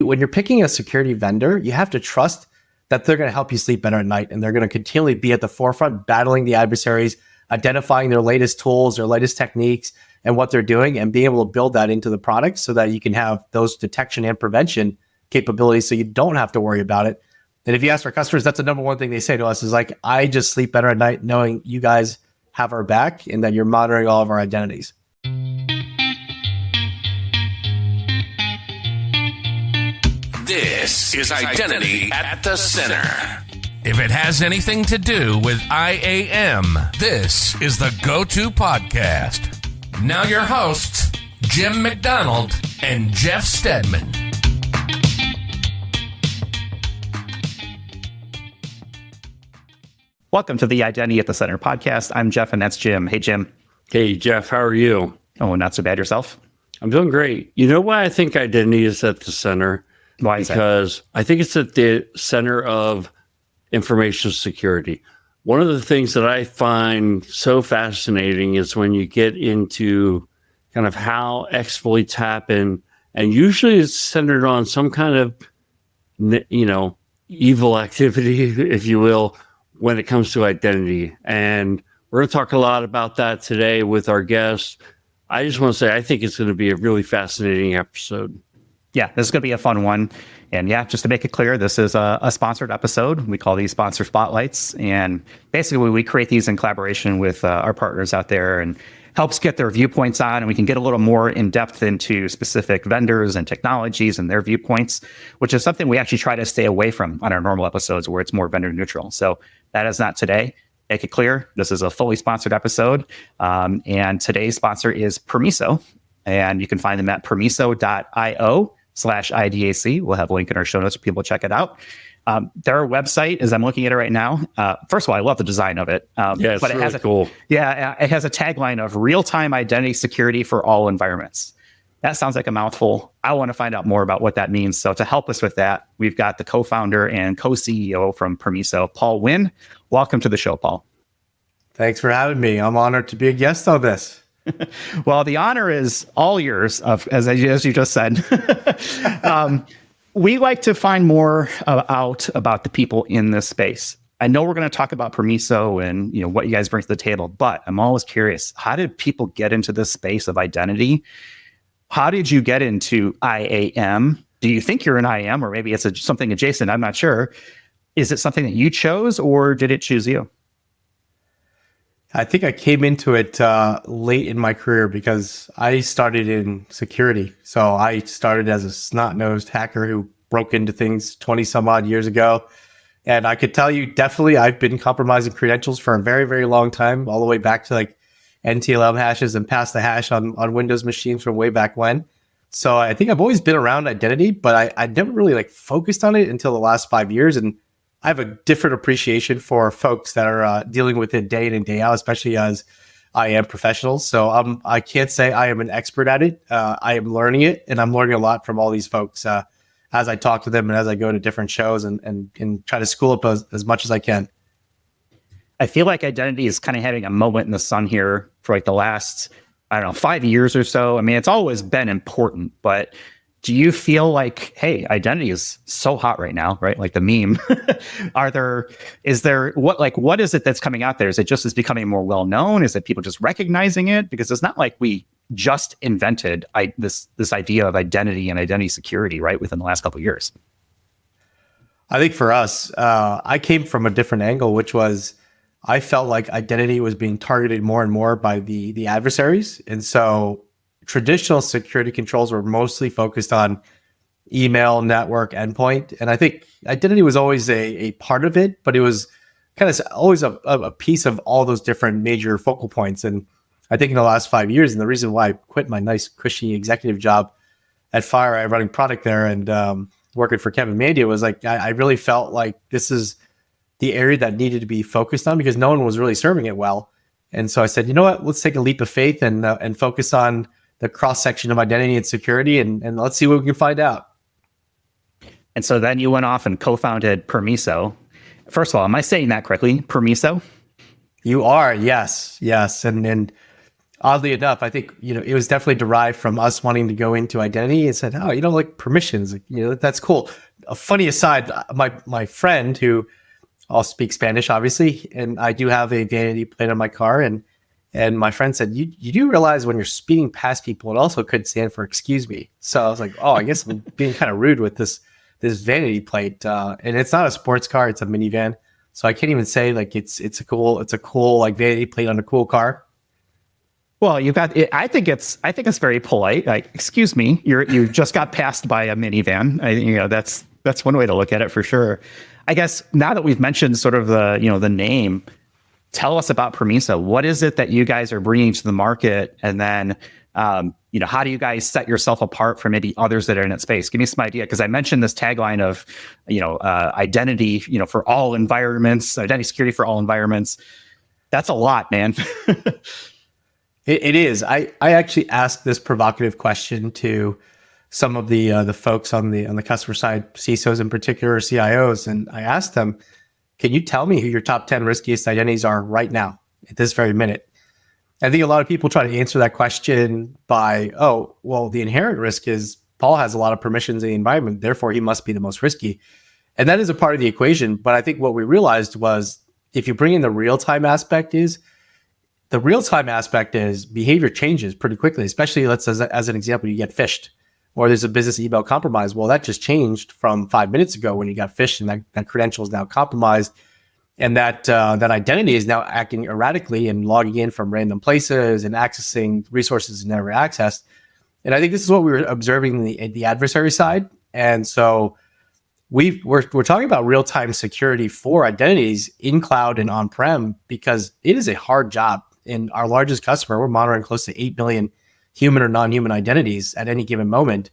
when you're picking a security vendor, you have to trust that they're going to help you sleep better at night, and they're going to continually be at the forefront, battling the adversaries, identifying their latest tools, their latest techniques, and what they're doing, and being able to build that into the product so that you can have those detection and prevention capabilities so you don't have to worry about it. And if you ask our customers, that's the number one thing they say to us is like, I just sleep better at night knowing you guys have our back and that you're monitoring all of our identities. This is Identity at the Center. If it has anything to do with IAM, this is the go-to podcast. Now your hosts, Jim McDonald and Jeff Stedman. Welcome to the Identity at the Center podcast. I'm Jeff, and that's Jim. Hey, Jim. Hey, Jeff. How are you? Oh, not so bad. Yourself? I'm doing great. You know why I think identity is at the center? Why is that? Because I think it's at the center of information security. One of the things that I find so fascinating is when you get into kind of how exploits happen, and usually it's centered on some kind of, evil activity, if you will, when it comes to identity. And we're going to talk a lot about that today with our guests. I just want to say, I think it's going to be a really fascinating episode. Yeah, this is going to be a fun one. And yeah, just to make it clear, this is a sponsored episode. We call these sponsor spotlights. And basically, we create these in collaboration with our partners out there and helps get their viewpoints on. And we can get a little more in depth into specific vendors and technologies and their viewpoints, which is something we actually try to stay away from on our normal episodes where it's more vendor neutral. So that is not today. Make it clear, this is a fully sponsored episode. And today's sponsor is Permiso. And you can find them at permiso.io/IDAC. We'll have a link in our show notes for people to check it out. Their website, as I'm looking at it right now, first of all, I love the design of it. It's but really cool. Yeah, it has a tagline of real-time identity security for all environments. That sounds like a mouthful. I want to find out more about what that means. So to help us with that, we've got the co-founder and co-CEO from Permiso, Paul Nguyen. Welcome to the show, Paul. Thanks for having me. I'm honored to be a guest on this. Well, the honor is all yours, as you just said. We like to find more out about the people in this space. I know we're going to talk about Permiso and what you guys bring to the table, but I'm always curious, how did people get into this space of identity? How did you get into IAM? Do you think you're an IAM, or maybe it's something adjacent? I'm not sure. Is it something that you chose, or did it choose you? I think I came into it late in my career because I started in security. So I started as a snot-nosed hacker who broke into things 20 some odd years ago. And I could tell you, definitely, I've been compromising credentials for a very, very long time, all the way back to like NTLM hashes and pass the hash on Windows machines from way back when. So I think I've always been around identity, but I never really focused on it until the last 5 years. And I have a different appreciation for folks that are dealing with it day in and day out, especially as IAM professionals. So I can't say I am an expert at it. I am learning it, and I'm learning a lot from all these folks as I talk to them and as I go to different shows and try to school up as much as I can. I feel like identity is kind of having a moment in the sun here for the last, 5 years or so. I mean, it's always been important, but do you feel like, hey, identity is so hot right now, right? Like the meme. What is it that's coming out there? Is it just is becoming more well-known? Is it people just recognizing it? Because it's not like we just invented this idea of identity and identity security, right, within the last couple of years. I think for us, I came from a different angle, which was I felt like identity was being targeted more and more by the adversaries. And so traditional security controls were mostly focused on email, network, endpoint. And I think identity was always a part of it, but it was kind of always a piece of all those different major focal points. And I think in the last 5 years, and the reason why I quit my nice, cushy executive job at FireEye running product there and working for Kevin Mandia was I really felt like this is the area that needed to be focused on because no one was really serving it well. And so I said, you know what, let's take a leap of faith and focus on the cross-section of identity and security and let's see what we can find out. And so then you went off and co-founded Permiso. First of all, am I saying that correctly? Permiso? You are, yes. And Oddly enough, I think, it was definitely derived from us wanting to go into identity and said, oh, like permissions, that's cool. A funny aside, my friend who all speak Spanish, obviously, and I do have a vanity plate on my car, and my friend said, you do realize when you're speeding past people, it also could stand for excuse me. So I was like, oh, I guess I'm being kind of rude with this vanity plate. And it's not a sports car, it's a minivan. So I can't even say like it's a cool like vanity plate on a cool car. Well, you've got. I think it's very polite. Like, excuse me, you just got passed by a minivan. That's one way to look at it for sure. I guess now that we've mentioned sort of the name, tell us about Permiso. What is it that you guys are bringing to the market, and then how do you guys set yourself apart from maybe others that are in that space? Give me some idea, because I mentioned this tagline of identity, for all environments, identity security for all environments. That's a lot, man. It is. I actually asked this provocative question to some of the folks on the customer side, CISOs in particular, or CIOs, and I asked them, can you tell me who your top 10 riskiest identities are right now at this very minute? I think a lot of people try to answer that question by, oh, well, the inherent risk is Paul has a lot of permissions in the environment, therefore he must be the most risky. And that is a part of the equation. But I think what we realized was, if you bring in the real-time aspect, behavior changes pretty quickly, especially as an example, you get phished or there's a business email compromise. Well, that just changed from 5 minutes ago when you got phished, and that credential is now compromised. And that identity is now acting erratically and logging in from random places and accessing resources never accessed. And I think this is what we were observing in the adversary side. And so we're talking about real-time security for identities in cloud and on-prem, because it is a hard job. In our largest customer, we're monitoring close to 8 million human or non-human identities at any given moment.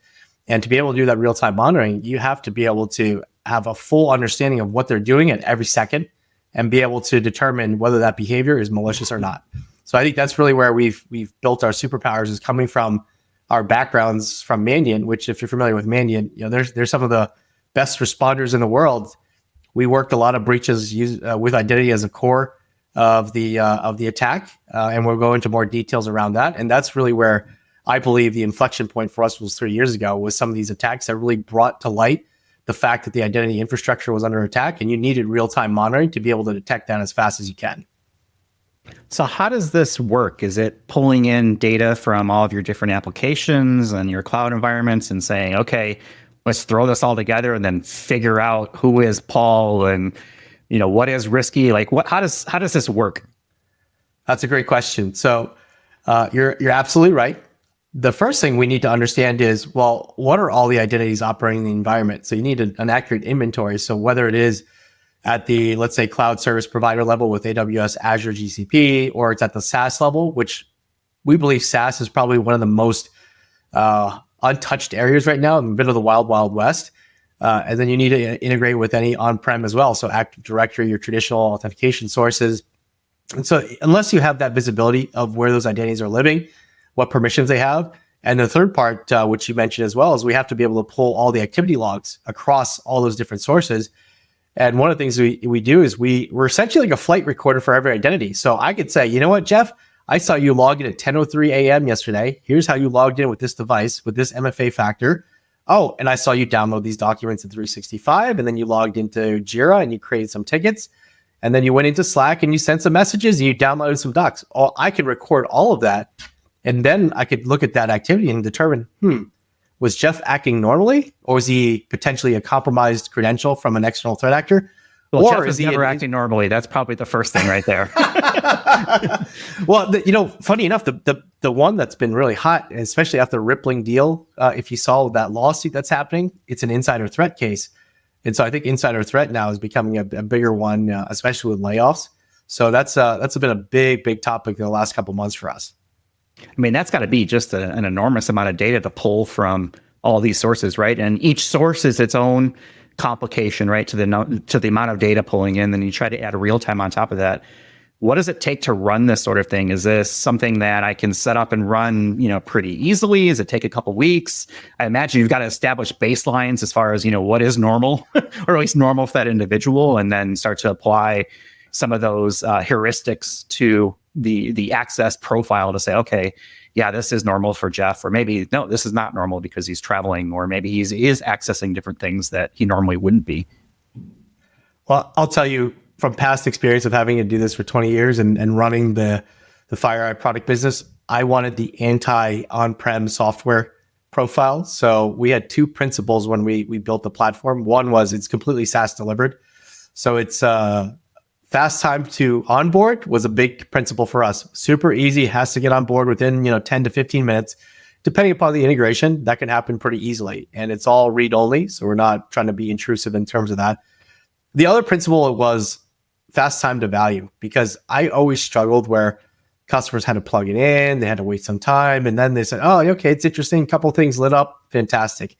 And to be able to do that real-time monitoring, you have to be able to have a full understanding of what they're doing at every second and be able to determine whether that behavior is malicious or not. So I think that's really where we've built our superpowers, is coming from our backgrounds from Mandiant, which, if you're familiar with Mandiant, there's some of the best responders in the world. We worked a lot of breaches with identity as a core of the attack, and we'll go into more details around that. And that's really where I believe the inflection point for us was 3 years ago, with some of these attacks that really brought to light the fact that the identity infrastructure was under attack, and you needed real-time monitoring to be able to detect that as fast as you can. So how does this work? Is it pulling in data from all of your different applications and your cloud environments and saying, okay, let's throw this all together and then figure out who is Paul and what is risky? Like, how does this work? That's a great question. So you're absolutely right. The first thing we need to understand is, well, what are all the identities operating in the environment? So you need an accurate inventory. So whether it is at the, let's say, cloud service provider level with AWS, Azure, GCP, or it's at the SaaS level, which we believe SaaS is probably one of the most untouched areas right now, in a bit of the wild, wild west. And then you need to integrate with any on-prem as well. So Active Directory, your traditional authentication sources. And so unless you have that visibility of where those identities are living, what permissions they have. And the third part, which you mentioned as well, is we have to be able to pull all the activity logs across all those different sources. And one of the things we do is we're essentially like a flight recorder for every identity. So I could say, you know what, Jeff, I saw you log in at 10:03 a.m. yesterday. Here's how you logged in with this device, with this MFA factor. Oh, and I saw you download these documents in 365, and then you logged into Jira and you created some tickets, and then you went into Slack and you sent some messages and you downloaded some docs. I could record all of that, and then I could look at that activity and determine, was Jeff acting normally, or was he potentially a compromised credential from an external threat actor? Well, or Jeff is never acting normally. That's probably the first thing right there. Well, funny enough, the one that's been really hot, especially after the Rippling deal, if you saw that lawsuit that's happening, it's an insider threat case. And so I think insider threat now is becoming a bigger one, especially with layoffs. So that's been a big topic in the last couple of months for us. I mean, that's got to be just an enormous amount of data to pull from all these sources, right? And each source is its own complication, right? To the amount of data pulling in, then you try to add a real time on top of that. What does it take to run this sort of thing? Is this something that I can set up and run, pretty easily? Does it take a couple weeks? I imagine you've got to establish baselines as far as, what is normal, or at least normal for that individual, and then start to apply some of those heuristics to the access profile to say, okay, yeah, this is normal for Jeff, or maybe no, this is not normal because he's traveling, or maybe he is accessing different things that he normally wouldn't be. Well, I'll tell you from past experience of having to do this for 20 years and running the FireEye product business, I wanted the anti-on-prem software profile. So we had two principles when we built the platform. One was it's completely SaaS delivered. So it's fast time to onboard was a big principle for us. Super easy, has to get on board within 10 to 15 minutes. Depending upon the integration, that can happen pretty easily. And it's all read-only, so we're not trying to be intrusive in terms of that. The other principle was fast time to value, because I always struggled where customers had to plug it in, they had to wait some time, and then they said, oh, okay, it's interesting, a couple of things lit up, fantastic.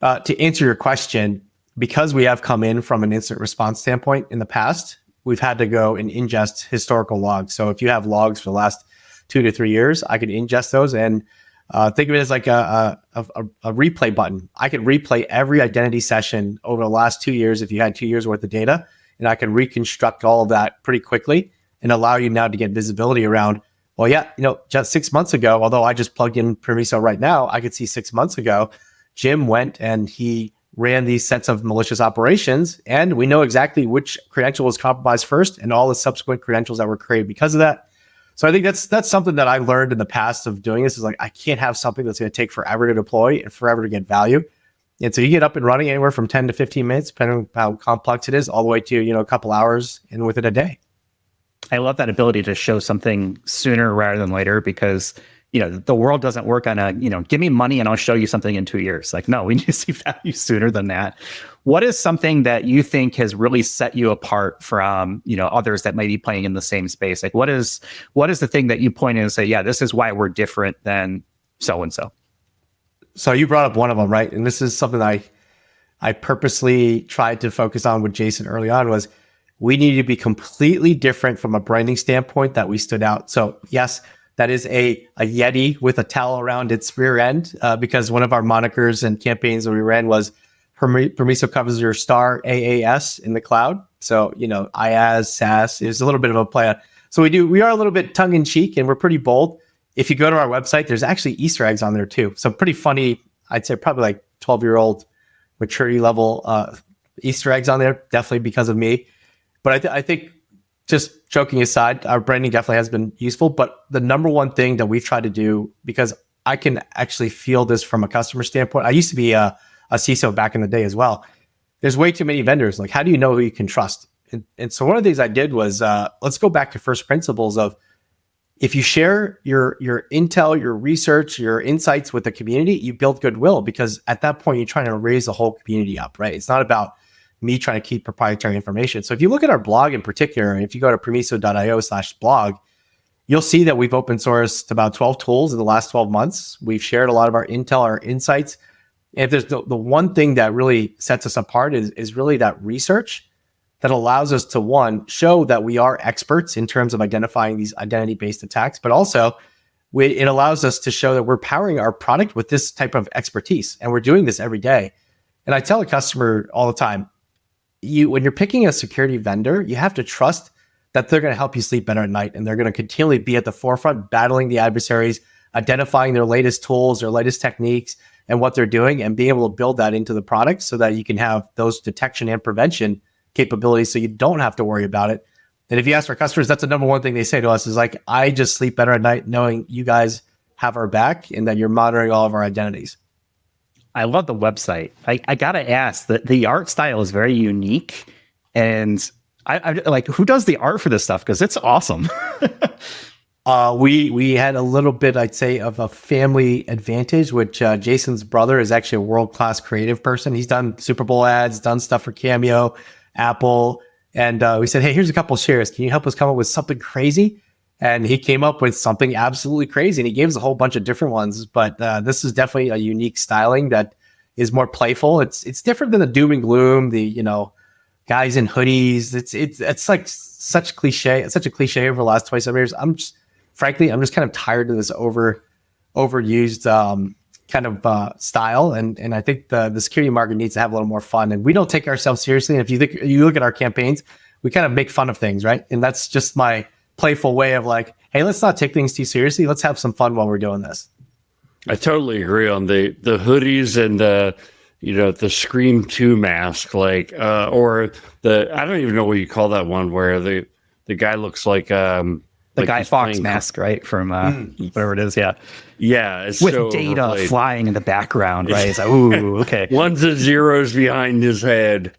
To answer your question, because we have come in from an incident response standpoint in the past, we've had to go and ingest historical logs. So if you have logs for the last 2 to 3 years, I could ingest those and think of it as like a replay button. I could replay every identity session over the last 2 years if you had 2 years worth of data, and I can reconstruct all of that pretty quickly and allow you now to get visibility around, well, yeah, just 6 months ago, although I just plugged in Permiso right now, I could see 6 months ago, Jim went and he ran these sets of malicious operations, and we know exactly which credential was compromised first and all the subsequent credentials that were created because of that. So I think that's something that I learned in the past of doing this, is like, I can't have something that's going to take forever to deploy and forever to get value. And so you get up and running anywhere from 10 to 15 minutes, depending on how complex it is, all the way to, a couple hours and within a day. I love that ability to show something sooner rather than later, because the world doesn't work on a, give me money and I'll show you something in 2 years. Like, no, we need to see value sooner than that. What is something that you think has really set you apart from, others that might be playing in the same space? Like, what is the thing that you point in and say, yeah, this is why we're different than so-and-so? So you brought up one of them, right? And this is something I purposely tried to focus on with Jason early on, was we need to be completely different from a branding standpoint, that we stood out. So yes, that is a Yeti with a towel around its rear end, because one of our monikers and campaigns that we ran was Permiso covers your star AAS in the cloud. So, IaaS, SaaS is a little bit of a play. So we are a little bit tongue in cheek, and we're pretty bold. If you go to our website, there's actually Easter eggs on there too. So pretty funny, I'd say probably like 12-year-old maturity level Easter eggs on there, definitely because of me. But I think, just joking aside, our branding definitely has been useful. But the number one thing that we've tried to do, because I can actually feel this from a customer standpoint. I used to be a CISO back in the day as well. There's way too many vendors. Like, how do you know who you can trust? And so one of the things I did was, let's go back to first principles of, if you share your intel, your research, your insights with the community, you build goodwill, because at that point, you're trying to raise the whole community up, right? It's not about me trying to keep proprietary information. So if you look at our blog in particular, and if you go to permiso.io/blog, you'll see that we've open sourced about 12 tools in the last 12 months. We've shared a lot of our intel, our insights. And if there's the one thing that really sets us apart is really that research that allows us to, one, show that we are experts in terms of identifying these identity-based attacks, but also it allows us to show that we're powering our product with this type of expertise. And we're doing this every day. And I tell a customer all the time, when you're picking a security vendor, you have to trust that they're going to help you sleep better at night, and they're going to continually be at the forefront, battling the adversaries, identifying their latest tools, their latest techniques, and what they're doing, and being able to build that into the product so that you can have those detection and prevention capabilities, so you don't have to worry about it. And if you ask our customers, that's the number one thing they say to us is like, I just sleep better at night knowing you guys have our back and that you're monitoring all of our identities. I love the website. I gotta ask, that the art style is very unique, and I like, who does the art for this stuff? Because it's awesome. We had a little bit, I'd say, of a family advantage, which Jason's brother is actually a world-class creative person. He's done Super Bowl ads, done stuff for Cameo, Apple, and we said, hey, here's a couple shares. Can you help us come up with something crazy? And he came up with something absolutely crazy, and he gave us a whole bunch of different ones. But this is definitely a unique styling that is more playful. It's different than the doom and gloom, the guys in hoodies. It's like such cliche. It's such a cliche over the last 27 years. I'm just kind of tired of this overused kind of style. And I think the security market needs to have a little more fun. And we don't take ourselves seriously. And if you look at our campaigns, we kind of make fun of things, right? And that's just my playful way of like, hey, let's not take things too seriously. Let's have some fun while we're doing this. I totally agree on the hoodies and the Scream 2 mask, like or I don't even know what you call that one where the guy looks like the like Guy he's Fawkes playing- mask, right? From whatever it is, yeah. Yeah, it's With so data overplayed. flying in the background, right? It's like, ooh, okay. Ones and zeros behind his head.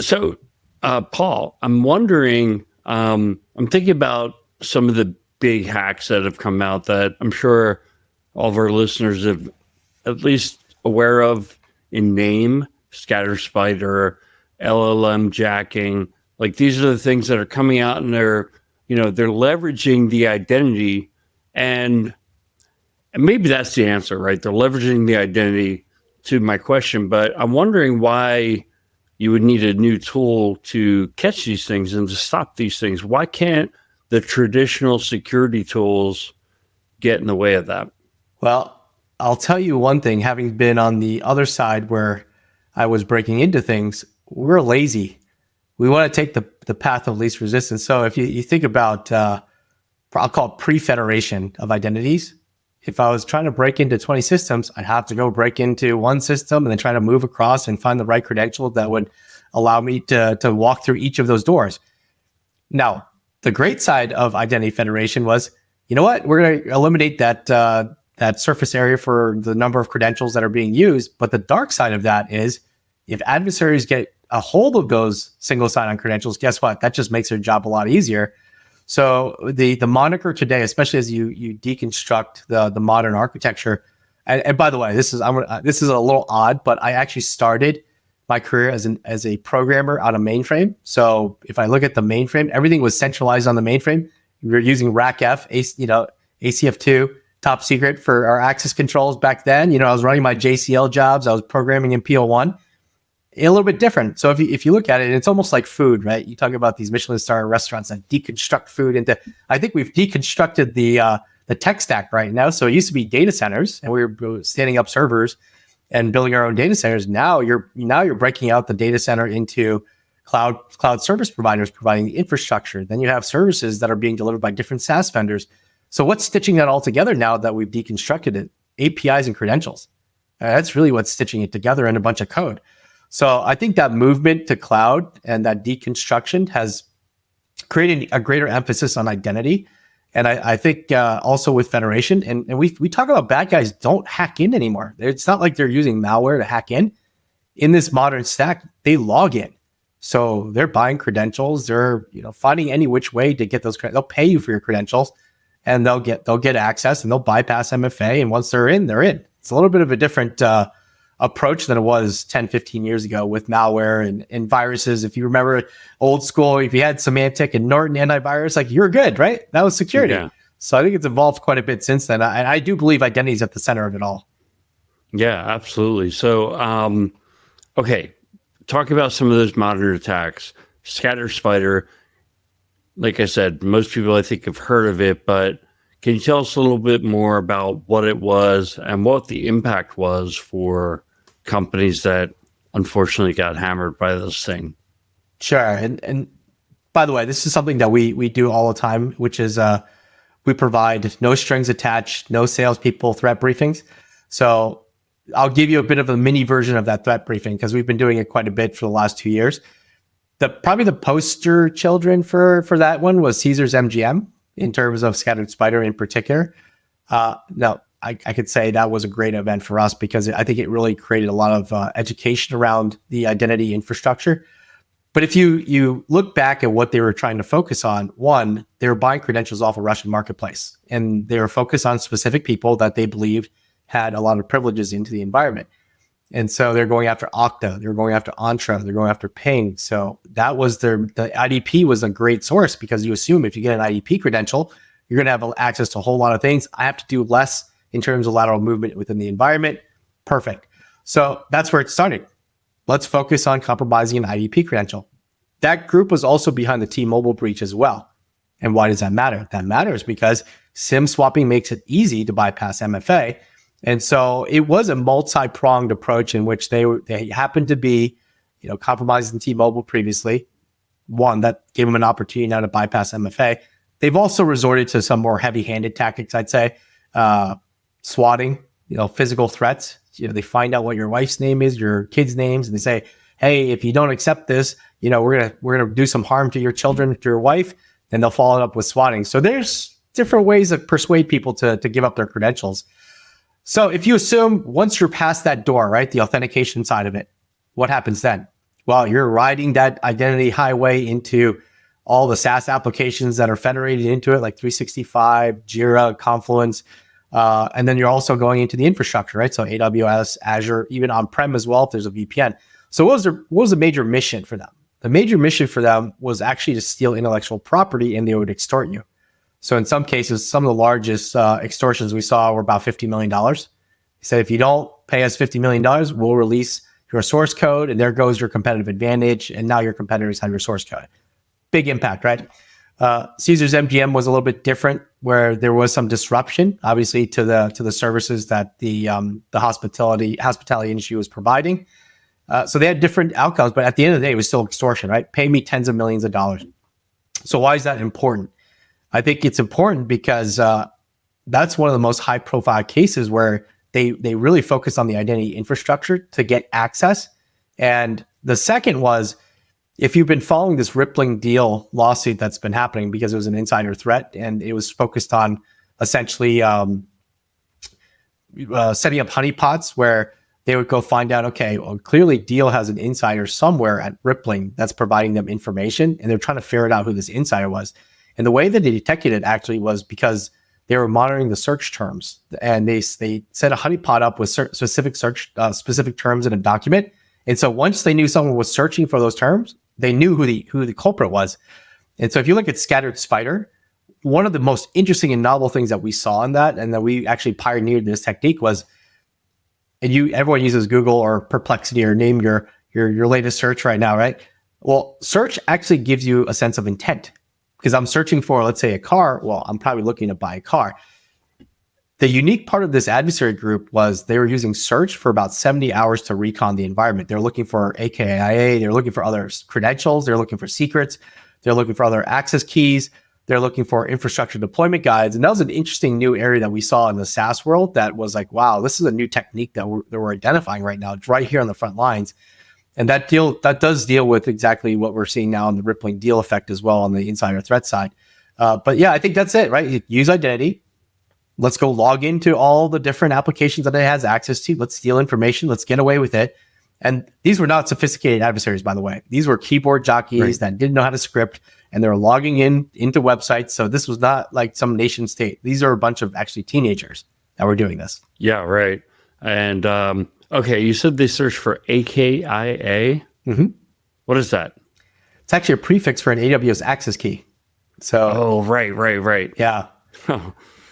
So, Paul, I'm wondering, I'm thinking about some of the big hacks that have come out that I'm sure all of our listeners have at least aware of in name, scatter spider, LLM jacking. Like these are the things that are coming out and they're leveraging the identity and maybe that's the answer, right? They're leveraging the identity to my question, but I'm wondering why you would need a new tool to catch these things and to stop these things. Why can't the traditional security tools get in the way of that? Well, I'll tell you one thing, having been on the other side where I was breaking into things, we're lazy. We want to take the path of least resistance. So if you think about, I'll call it pre-federation of identities. If I was trying to break into 20 systems, I'd have to go break into one system and then try to move across and find the right credential that would allow me to walk through each of those doors. Now, the great side of identity federation was, you know what? We're going to eliminate that surface area for the number of credentials that are being used. But the dark side of that is if adversaries get a hold of those single sign-on credentials, guess what? That just makes their job a lot easier. So the moniker today, especially as you deconstruct the modern architecture, and by the way, this is a little odd, but I actually started my career as a programmer on a mainframe. So if I look at the mainframe, everything was centralized on the mainframe. We were using RACF, ACF2, top secret for our access controls back then. I was running my JCL jobs. I was programming in PL1. A little bit different. So if you look at it, it's almost like food, right? You talk about these Michelin star restaurants that deconstruct food into. I think we've deconstructed the tech stack right now. So it used to be data centers, and we were standing up servers and building our own data centers. Now you're breaking out the data center into cloud service providers providing the infrastructure. Then you have services that are being delivered by different SaaS vendors. So what's stitching that all together now that we've deconstructed it? APIs and credentials. That's really what's stitching it together in a bunch of code. So I think that movement to cloud and that deconstruction has created a greater emphasis on identity. And I think also with federation, and we talk about bad guys don't hack in anymore. It's not like they're using malware to hack in. In this modern stack, they log in. So they're buying credentials. They're finding any which way to get those. They'll pay you for your credentials, and they'll get access, and they'll bypass MFA. And once they're in, they're in. It's a little bit of a different approach than it was 10, 15 years ago with malware and viruses. If you remember old school, if you had Symantec and Norton antivirus, like you're good, right? That was security. Yeah. So I think it's evolved quite a bit since then. I do believe identity is at the center of it all. Yeah, absolutely. So, okay, talk about some of those modern attacks. Scatter spider, like I said, most people I think have heard of it, but can you tell us a little bit more about what it was and what the impact was for companies that unfortunately got hammered by this thing? Sure. And by the way, this is something that we do all the time, which is we provide no strings attached, no salespeople threat briefings. So I'll give you a bit of a mini version of that threat briefing because we've been doing it quite a bit for the last 2 years. Probably the poster children for that one was Caesar's MGM in terms of Scattered Spider in particular. Now, I could say that was a great event for us because I think it really created a lot of education around the identity infrastructure. But if you look back at what they were trying to focus on, one, they were buying credentials off a Russian marketplace, and they were focused on specific people that they believed had a lot of privileges into the environment. And so they're going after Okta, they're going after Entra, they're going after Ping. So that was the IDP was a great source because you assume if you get an IDP credential, you're going to have access to a whole lot of things. I have to do less in terms of lateral movement within the environment. Perfect. So that's where it started. Let's focus on compromising an IDP credential. That group was also behind the T-Mobile breach as well. And why does that matter? That matters because SIM swapping makes it easy to bypass MFA. And so it was a multi-pronged approach in which they happened to be, compromising T-Mobile previously, one, that gave them an opportunity now to bypass MFA. They've also resorted to some more heavy-handed tactics, I'd say. Swatting, physical threats. They find out what your wife's name is, your kids' names, and they say, hey, if you don't accept this, we're gonna do some harm to your children, to your wife. Then they'll follow it up with swatting. So there's different ways to persuade people to give up their credentials. So if you assume once you're past that door, right, the authentication side of it, what happens then? Well, you're riding that identity highway into all the SaaS applications that are federated into it, like 365, Jira, Confluence. And then you're also going into the infrastructure, right? So AWS, Azure, even on-prem as well, if there's a VPN. So what was the major mission for them? The major mission for them was actually to steal intellectual property, and they would extort you. So in some cases, some of the largest extortions we saw were about $50 million. They said, if you don't pay us $50 million, we'll release your source code, and there goes your competitive advantage. And now your competitors have your source code. Big impact, right? Caesar's MGM was a little bit different, where there was some disruption, obviously, to the services that the hospitality industry was providing. So they had different outcomes, but at the end of the day, it was still extortion, right? Pay me tens of millions of dollars. So why is that important? I think it's important because that's one of the most high-profile cases where they really focused on the identity infrastructure to get access. And the second was, if you've been following this Rippling deal lawsuit that's been happening, because it was an insider threat and it was focused on essentially setting up honeypots where they would go find out, okay, well, clearly Deal has an insider somewhere at Rippling that's providing them information, and they're trying to figure out who this insider was. And the way that they detected it actually was because they were monitoring the search terms, and they set a honeypot up with specific terms in a document. And so once they knew someone was searching for those terms, they knew who the culprit was. And so if you look at Scattered Spider, one of the most interesting and novel things that we saw in that, and that we actually pioneered this technique, was, and everyone uses Google or Perplexity or name your latest search right now, right? Well, search actually gives you a sense of intent, because I'm searching for, let's say, a car. Well, I'm probably looking to buy a car. The unique part of this adversary group was they were using search for about 70 hours to recon the environment. They're looking for AKIA. They're looking for other credentials. They're looking for secrets. They're looking for other access keys. They're looking for infrastructure deployment guides. And that was an interesting new area that we saw in the SaaS world that was like, wow, this is a new technique that we're identifying right now. It's right here on the front lines. And that does deal with exactly what we're seeing now in the Rippling deal effect as well on the insider threat side. But yeah, I think that's it, right? Use identity. Let's go log into all the different applications that it has access to. Let's steal information. Let's get away with it. And these were not sophisticated adversaries, by the way. These were keyboard jockeys that didn't know how to script, and they were logging into websites. So this was not like some nation state. These are a bunch of actually teenagers that were doing this. Yeah, right. And okay, you said they searched for AKIA. Mm-hmm. What is that? It's actually a prefix for an AWS access key. So, right. Yeah.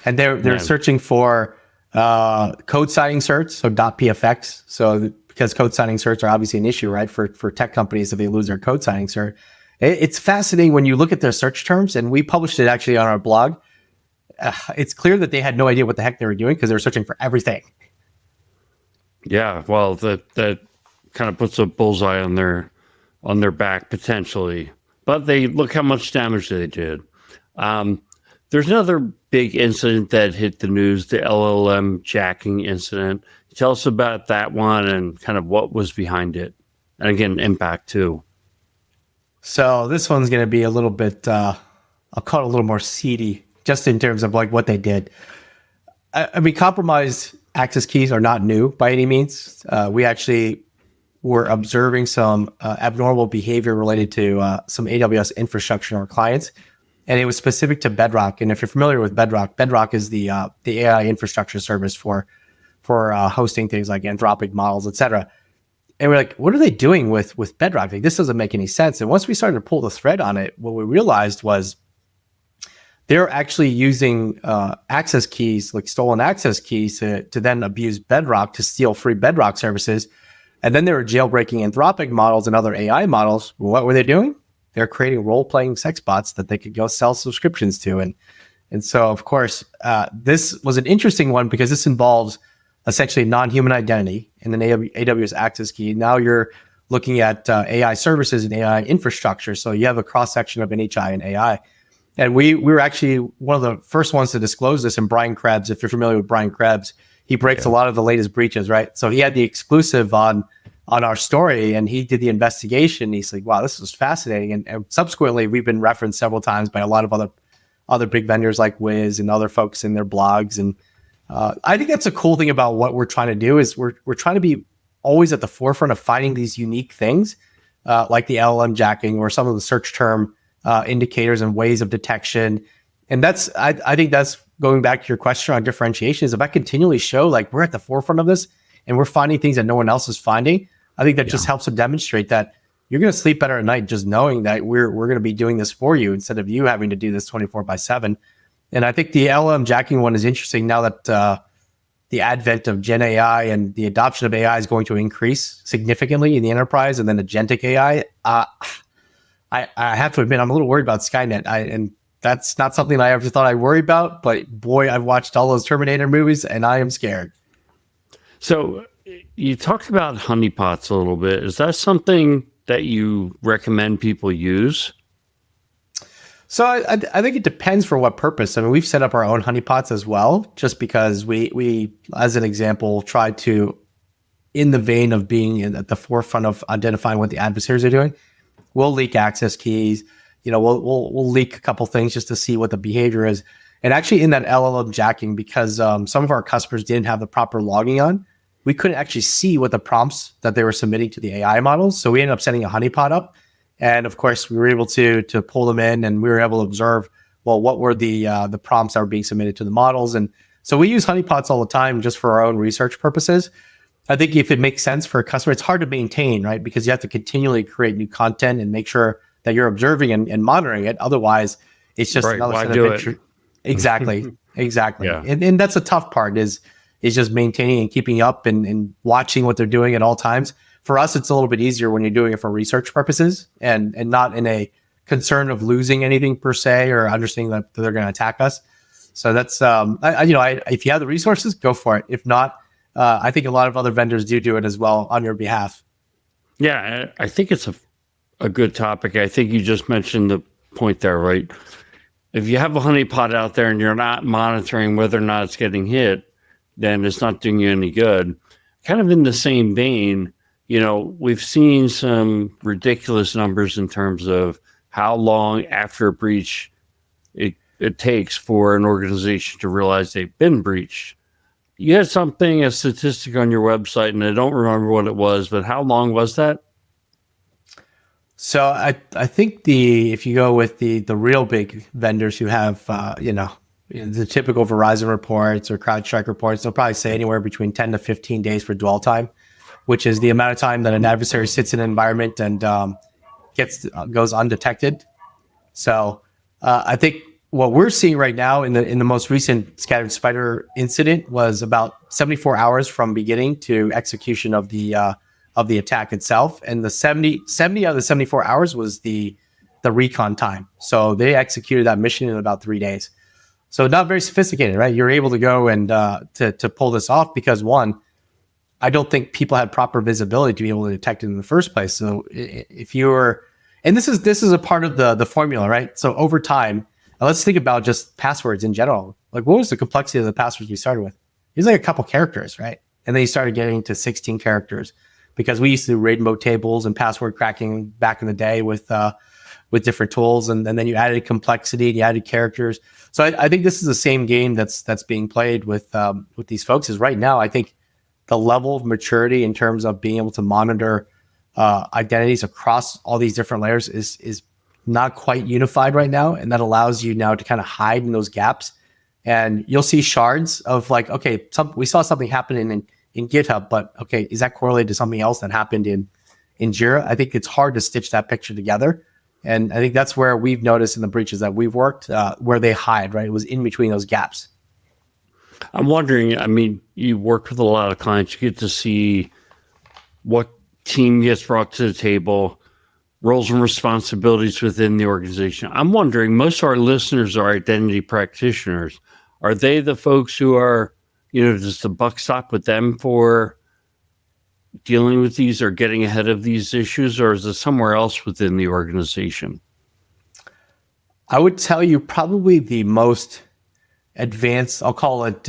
And they're searching for code signing certs, so .pfx. So because code signing certs are obviously an issue, right, for tech companies if they lose their code signing cert. It's fascinating when you look at their search terms, and we published it actually on our blog. It's clear that they had no idea what the heck they were doing because they were searching for everything. Yeah, well, that kind of puts a bullseye on their back potentially. But look how much damage they did. There's another big incident that hit the news, the LLM jacking incident. Tell us about that one and kind of what was behind it. And again, impact too. So this one's going to be a little bit, I'll call it a little more seedy, just in terms of like what they did. I mean, compromised access keys are not new by any means. We actually were observing some abnormal behavior related to some AWS infrastructure in our clients. And it was specific to Bedrock. And if you're familiar with Bedrock, Bedrock is the AI infrastructure service for hosting things like Anthropic models, et cetera. And we're like, what are they doing with Bedrock? Like, this doesn't make any sense. And once we started to pull the thread on it, what we realized was they're actually using access keys, like stolen access keys, to then abuse Bedrock to steal free Bedrock services. And then they were jailbreaking Anthropic models and other AI models. What were they doing? They're creating role-playing sex bots that they could go sell subscriptions to. And so, of course, this was an interesting one because this involves essentially non-human identity and an AWS access key. Now you're looking at AI services and AI infrastructure. So you have a cross section of NHI and AI. And we were actually one of the first ones to disclose this. And Brian Krebs, if you're familiar with Brian Krebs, he breaks a lot of the latest breaches, right? So he had the exclusive on our story, and he did the investigation. He's like, wow, this is fascinating. And subsequently, we've been referenced several times by a lot of other big vendors like Wiz and other folks in their blogs. And I think that's a cool thing about what we're trying to do is we're trying to be always at the forefront of finding these unique things, like the LLM jacking or some of the search term indicators and ways of detection. And I think that's going back to your question on differentiation is if I continually show like we're at the forefront of this and we're finding things that no one else is finding, I think that just helps to demonstrate that you're going to sleep better at night just knowing that we're going to be doing this for you instead of you having to do this 24/7. And I think the LLM jacking one is interesting now that the advent of Gen AI and the adoption of AI is going to increase significantly in the enterprise, and then agentic AI. I have to admit, I'm a little worried about Skynet. And that's not something I ever thought I'd worry about. But boy, I've watched all those Terminator movies, and I am scared. So you talked about honeypots a little bit. Is that something that you recommend people use? So I think it depends for what purpose. I mean, we've set up our own honeypots as well, just because we as an example, try to, in the vein of being at the forefront of identifying what the adversaries are doing, we'll leak access keys. We'll leak a couple things just to see what the behavior is. And actually in that LLM jacking, because some of our customers didn't have the proper logging on, we couldn't actually see what the prompts that they were submitting to the AI models. So we ended up setting a honeypot up. And of course, we were able to pull them in, and we were able to observe, well, what were the prompts that were being submitted to the models. And so we use honeypots all the time just for our own research purposes. I think if it makes sense for a customer, it's hard to maintain, right? Because you have to continually create new content and make sure that you're observing and monitoring it. Otherwise, it's just another set of pictures. Exactly. Yeah. And that's a tough part is just maintaining and keeping up and watching what they're doing at all times. For us, it's a little bit easier when you're doing it for research purposes and not in a concern of losing anything per se or understanding that they're going to attack us. So that's, if you have the resources, go for it. If not, I think a lot of other vendors do it as well on your behalf. Yeah, I think it's a good topic. I think you just mentioned the point there, right? If you have a honeypot out there and you're not monitoring whether or not it's getting hit, then it's not doing you any good. Kind of in the same vein, we've seen some ridiculous numbers in terms of how long after a breach it takes for an organization to realize they've been breached. You had a statistic on your website, and I don't remember what it was, but how long was that? So I think if you go with the real big vendors who have, the typical Verizon reports or CrowdStrike reports, they'll probably say anywhere between 10 to 15 days for dwell time, which is the amount of time that an adversary sits in an environment and goes undetected. So I think what we're seeing right now in the most recent Scattered Spider incident was about 74 hours from beginning to execution of the attack itself, and the 70 out of the 74 hours was the recon time. So they executed that mission in about 3 days. So not very sophisticated, right? You're able to go and to pull this off because one, I don't think people had proper visibility to be able to detect it in the first place. So if you're, and this is a part of the formula, right? So over time, let's think about just passwords in general. Like, what was the complexity of the passwords we started with? It was like a couple characters, right? And then you started getting to 16 characters because we used to do rainbow tables and password cracking back in the day with different tools. And then you added complexity and you added characters. So I think this is the same game that's being played with these folks. Is right now, I think the level of maturity in terms of being able to monitor identities across all these different layers is not quite unified right now. And that allows you now to kind of hide in those gaps. And you'll see shards of like, okay, we saw something happening in GitHub, but okay, is that correlated to something else that happened in Jira? I think it's hard to stitch that picture together. And I think that's where we've noticed in the breaches that we've worked, where they hide, right? It was in between those gaps. I'm wondering, I mean, you work with a lot of clients, you get to see what team gets brought to the table, roles and responsibilities within the organization. I'm wondering, most of our listeners are identity practitioners. Are they the folks who are, does the buck stop with them for dealing with these or getting ahead of these issues, or is it somewhere else within the organization? I would tell you probably the most advanced, I'll call it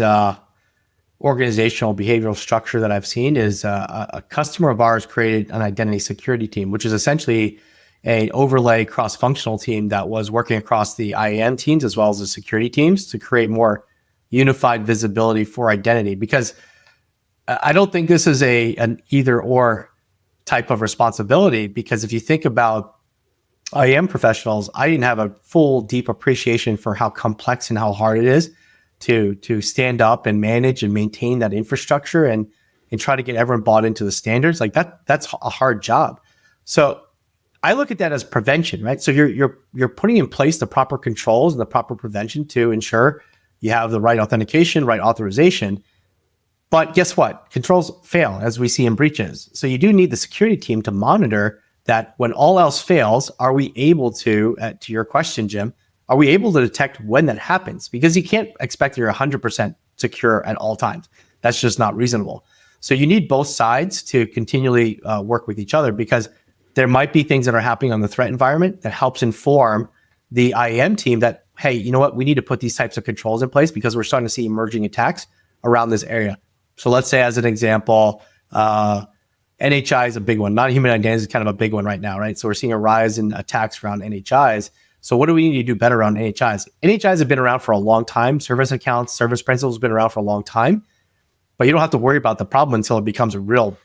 organizational behavioral structure that I've seen is a customer of ours created an identity security team, which is essentially an overlay cross-functional team that was working across the IAM teams as well as the security teams to create more unified visibility for identity. Because I don't think this is an either or type of responsibility, because if you think about IAM professionals, I didn't have a full, deep appreciation for how complex and how hard it is to stand up and manage and maintain that infrastructure and try to get everyone bought into the standards. Like that's a hard job. So I look at that as prevention, right? So you're putting in place the proper controls and the proper prevention to ensure you have the right authentication, right authorization. But guess what? Controls fail, as we see in breaches. So you do need the security team to monitor that when all else fails, are we able to your question, Jim, are we able to detect when that happens? Because you can't expect you're 100% secure at all times. That's just not reasonable. So you need both sides to continually work with each other, because there might be things that are happening on the threat environment that helps inform the IAM team that, hey, you know what? We need to put these types of controls in place because we're starting to see emerging attacks around this area. So let's say, as an example, NHI is a big one. Non-human identities is kind of a big one right now, right? So we're seeing a rise in attacks around NHIs. So what do we need to do better around NHIs? NHIs have been around for a long time. Service accounts, service principals have been around for a long time, but you don't have to worry about the problem until it becomes a real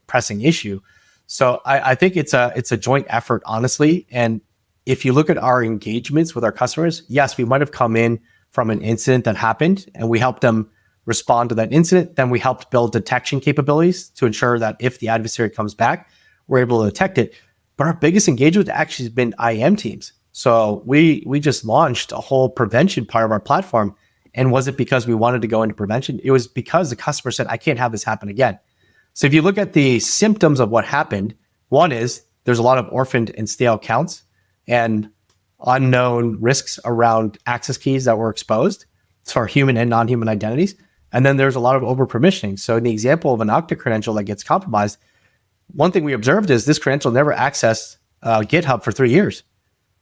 pressing issue. So I think it's a joint effort, honestly. And if you look at our engagements with our customers, yes, we might have come in from an incident that happened and we helped them respond to that incident. Then we helped build detection capabilities to ensure that if the adversary comes back, we're able to detect it. But our biggest engagement actually has been IAM teams. So we just launched a whole prevention part of our platform. And was it because we wanted to go into prevention? It was because the customer said, I can't have this happen again. So if you look at the symptoms of what happened, one is there's a lot of orphaned and stale accounts and unknown risks around access keys that were exposed for human and non-human identities. And then there's a lot of over-permissioning. So in the example of an Okta credential that gets compromised, one thing we observed is this credential never accessed GitHub for 3 years.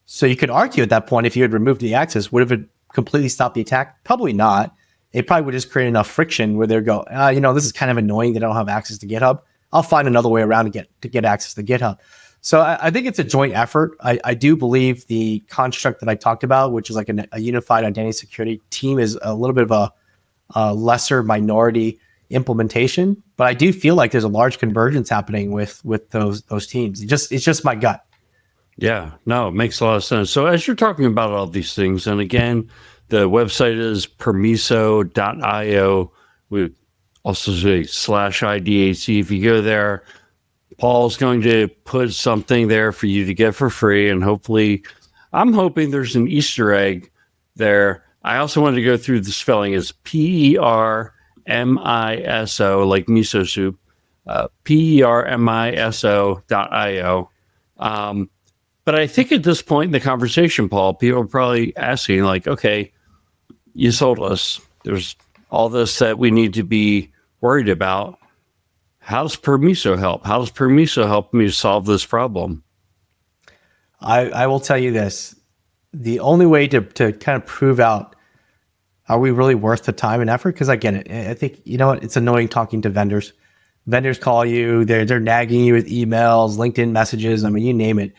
So you could argue at that point, if you had removed the access, would have it completely stopped the attack? Probably not. It probably would just create enough friction where they'd go, this is kind of annoying that I don't have access to GitHub. I'll find another way around to get access to GitHub. So I think it's a joint effort. I do believe the construct that I talked about, which is like a unified identity security team, is a little bit of a lesser minority implementation, but I do feel like there's a large convergence happening with those teams. It's just my gut. Yeah, no, it makes a lot of sense. So as you're talking about all these things, and again, the website is permiso.io. We also say /IDAC. If you go there, Paul's going to put something there for you to get for free, and hopefully, I'm hoping there's an Easter egg there. I also wanted to go through the spelling is PERMISO, like miso soup, PERMISO.io. But I think at this point in the conversation, Paul, people are probably asking, like, okay, you sold us. There's all this that we need to be worried about. How does Permiso help? How does Permiso help me solve this problem? I will tell you this. The only way to kind of prove out, are we really worth the time and effort? Because I get it. I think, you know what? It's annoying talking to vendors. Vendors call you. They're nagging you with emails, LinkedIn messages. I mean, you name it.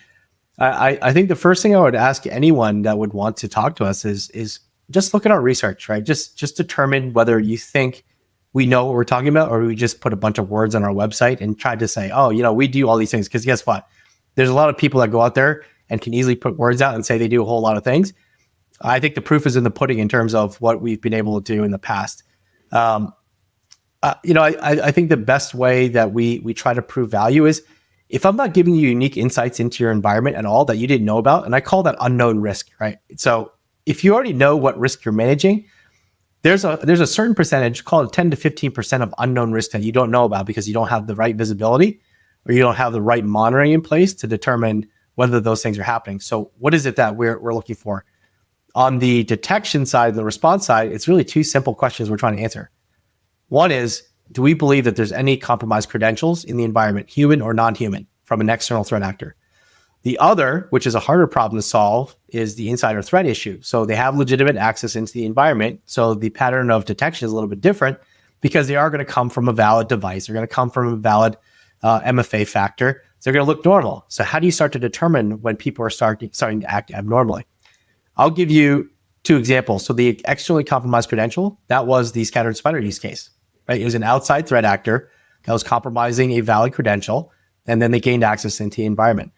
I think the first thing I would ask anyone that would want to talk to us is just look at our research, right? Just determine whether you think we know what we're talking about, or we just put a bunch of words on our website and try to say, oh, we do all these things. Because guess what? There's a lot of people that go out there and can easily put words out and say they do a whole lot of things. I think the proof is in the pudding in terms of what we've been able to do in the past. I think the best way that we try to prove value is if I'm not giving you unique insights into your environment at all that you didn't know about, and I call that unknown risk, right? So if you already know what risk you're managing, there's a certain percentage, call it 10 to 15% of unknown risk that you don't know about because you don't have the right visibility or you don't have the right monitoring in place to determine whether those things are happening. So what is it that we're looking for? On the detection side, the response side, it's really two simple questions we're trying to answer. One is, do we believe that there's any compromised credentials in the environment, human or non-human, from an external threat actor? The other, which is a harder problem to solve, is the insider threat issue. So they have legitimate access into the environment. So the pattern of detection is a little bit different because they are going to come from a valid device. They're going to come from a valid MFA factor. So they're going to look normal. So how do you start to determine when people are starting to act abnormally? I'll give you two examples. So the externally compromised credential, that was the scattered spider use case, right? It was an outside threat actor that was compromising a valid credential, and then they gained access into the environment.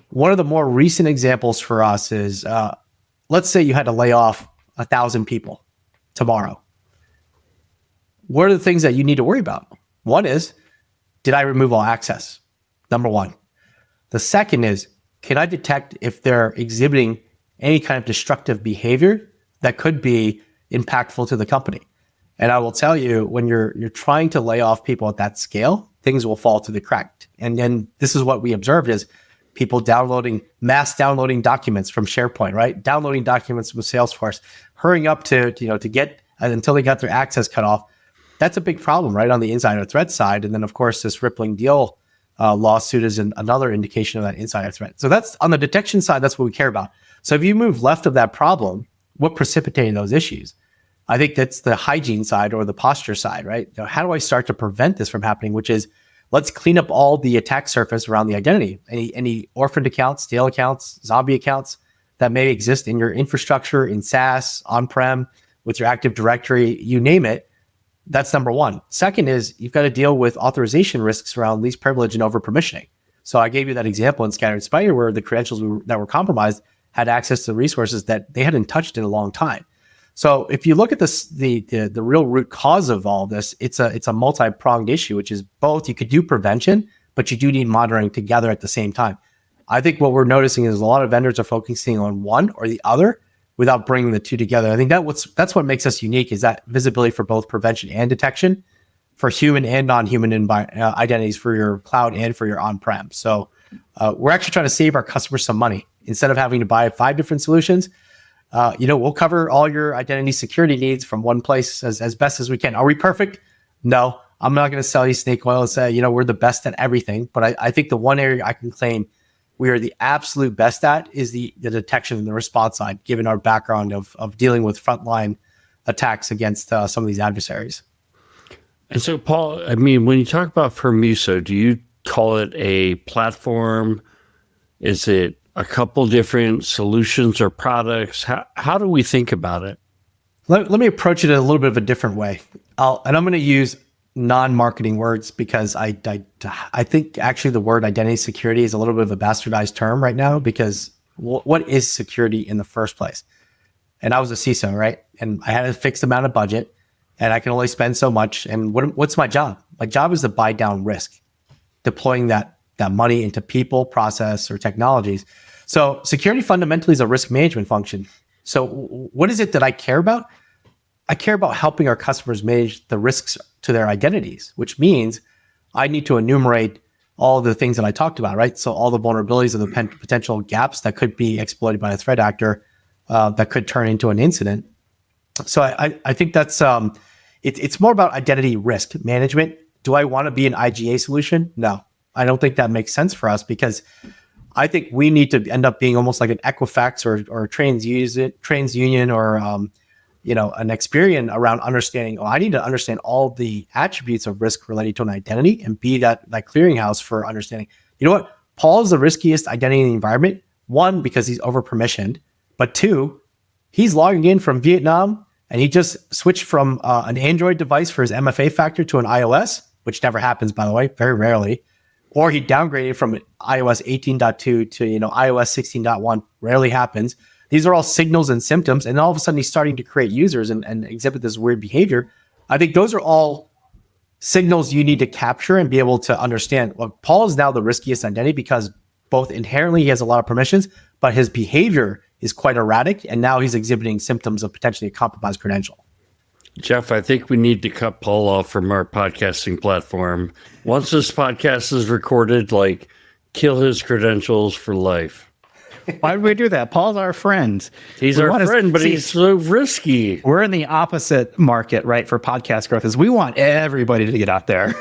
One of the more recent examples for us is, let's say you had to lay off 1,000 people tomorrow. What are the things that you need to worry about? One is, did I remove all access? Number one. The second is, can I detect if they're exhibiting any kind of destructive behavior that could be impactful to the company? And I will tell you, when you're trying to lay off people at that scale, things will fall through the crack. And then this is what we observed is people mass downloading documents from SharePoint, right? Downloading documents with Salesforce, hurrying up to get until they got their access cut off. That's a big problem, right, on the insider threat side. And then, of course, this Rippling deal lawsuit is another indication of that insider threat. So that's on the detection side. That's what we care about. So if you move left of that problem, what precipitated those issues? I think that's the hygiene side or the posture side, right? How do I start to prevent this from happening? Which is, let's clean up all the attack surface around the identity. Any orphaned accounts, stale accounts, zombie accounts that may exist in your infrastructure, in SaaS, on-prem, with your Active Directory, you name it. That's number one. Second is you've got to deal with authorization risks around least privilege and over-permissioning. So I gave you that example in Scattered Spider where the credentials that were compromised had access to resources that they hadn't touched in a long time. So if you look at this, the real root cause of all of this, it's a multi-pronged issue, which is both you could do prevention, but you do need monitoring together at the same time. I think what we're noticing is a lot of vendors are focusing on one or the other without bringing the two together. I think that's what makes us unique is that visibility for both prevention and detection for human and non-human identities for your cloud and for your on-prem. So we're actually trying to save our customers some money. Instead of having to buy 5 different solutions, we'll cover all your identity security needs from one place as best as we can. Are we perfect? No, I'm not going to sell you snake oil and say, we're the best at everything. But I think the one area I can claim we are the absolute best at is the detection and the response side, given our background of dealing with frontline attacks against some of these adversaries. And so, Paul, I mean, when you talk about Permiso, do you call it a platform? Is it a couple different solutions or products? How do we think about it? Let me approach it in a little bit of a different way. I'm going to use non-marketing words because I think actually the word identity security is a little bit of a bastardized term right now because what is security in the first place? And I was a CISO, right? And I had a fixed amount of budget and I can only spend so much. And what's my job? My job is to buy down risk, deploying that money into people, process, or technologies. So security fundamentally is a risk management function. So what is it that I care about? I care about helping our customers manage the risks to their identities, which means I need to enumerate all the things that I talked about, right? So all the vulnerabilities of the potential gaps that could be exploited by a threat actor that could turn into an incident. So I think that's it's more about identity risk management. Do I want to be an IGA solution? No, I don't think that makes sense for us because I think we need to end up being almost like an Equifax or TransUnion or an Experian around understanding. I need to understand all the attributes of risk related to an identity and be that clearinghouse for understanding. You know what? Paul is the riskiest identity in the environment. One, because he's over permissioned, but two, he's logging in from Vietnam and he just switched from an Android device for his MFA factor to an iOS, which never happens, by the way, very rarely. Or he downgraded from iOS 18.2 to iOS 16.1, rarely happens. These are all signals and symptoms, and all of a sudden he's starting to create users and exhibit this weird behavior. I think those are all signals you need to capture and be able to understand. Well, Paul is now the riskiest identity because both inherently he has a lot of permissions, but his behavior is quite erratic, and now he's exhibiting symptoms of potentially a compromised credential. Jeff, I think we need to cut Paul off from our podcasting platform. Once this podcast is recorded, kill his credentials for life. Why would we do that? Paul's our friend. He's We our wanna friend, but see- he's so risky. We're in the opposite market, right? For podcast growth is we want everybody to get out there.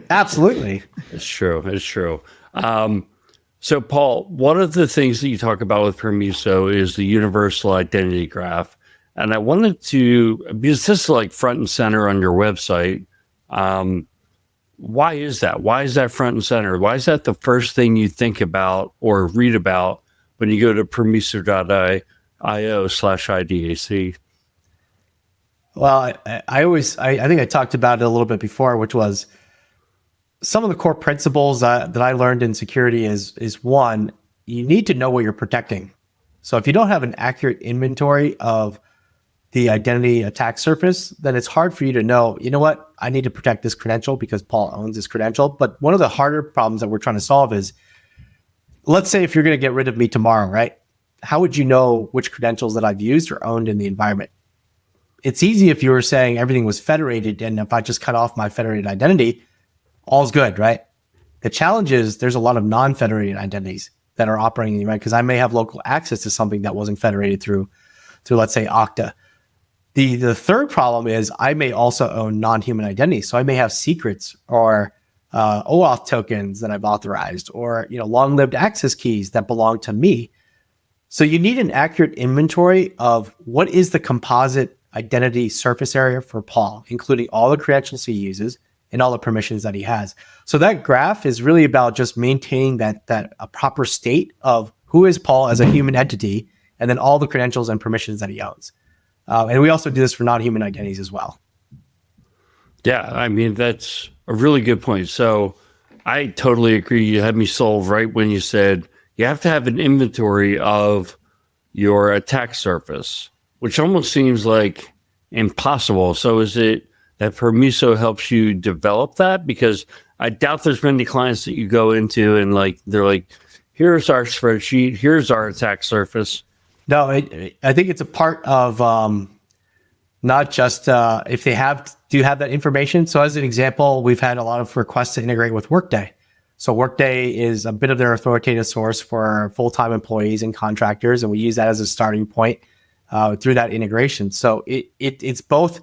Absolutely. It's true. It's true. So, Paul, one of the things that you talk about with Permiso is the universal identity graph. And I wanted to, because this is like front and center on your website. Why is that? Why is that front and center? Why is that the first thing you think about or read about when you go to permiso.io/IDAC? Well, I think I talked about it a little bit before, which was some of the core principles that I learned in security is one, you need to know what you're protecting. So if you don't have an accurate inventory of the identity attack surface, then it's hard for you to know, you know what, I need to protect this credential because Paul owns this credential. But one of the harder problems that we're trying to solve is, let's say if you're going to get rid of me tomorrow, right? How would you know which credentials that I've used or owned in the environment? It's easy if you were saying everything was federated, and if I just cut off my federated identity, all's good, right? The challenge is there's a lot of non-federated identities that are operating in the environment because I may have local access to something that wasn't federated through let's say Okta. The third problem is I may also own non-human identities. So I may have secrets or OAuth tokens that I've authorized, or long-lived access keys that belong to me. So you need an accurate inventory of what is the composite identity surface area for Paul, including all the credentials he uses and all the permissions that he has. So that graph is really about just maintaining that a proper state of who is Paul as a human entity, and then all the credentials and permissions that he owns. And we also do this for non-human identities as well. Yeah, I mean, that's a really good point. So I totally agree. You had me sold right when you said you have to have an inventory of your attack surface, which almost seems like impossible. So is it that Permiso helps you develop that? Because I doubt there's many clients that you go into and they're like, here's our spreadsheet, here's our attack surface. No, I think it's a part of not just if they do have that information. So as an example, we've had a lot of requests to integrate with Workday. So Workday is a bit of their authoritative source for full-time employees and contractors, and we use that as a starting point through that integration. So it's both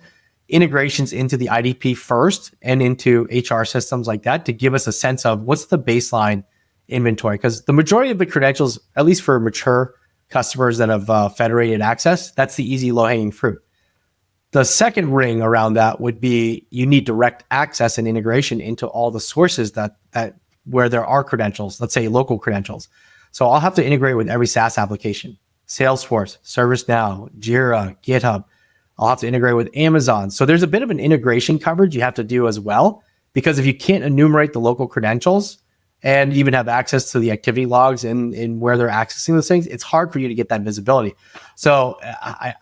integrations into the IDP first and into HR systems like that to give us a sense of what's the baseline inventory. Because the majority of the credentials, at least for mature customers that have federated access, that's the easy low-hanging fruit. The second ring around that would be you need direct access and integration into all the sources that where there are credentials, let's say local credentials. So I'll have to integrate with every SaaS application, Salesforce, ServiceNow, Jira, GitHub. I'll have to integrate with Amazon. So there's a bit of an integration coverage you have to do as well, because if you can't enumerate the local credentials and even have access to the activity logs in where they're accessing those things, it's hard for you to get that visibility. So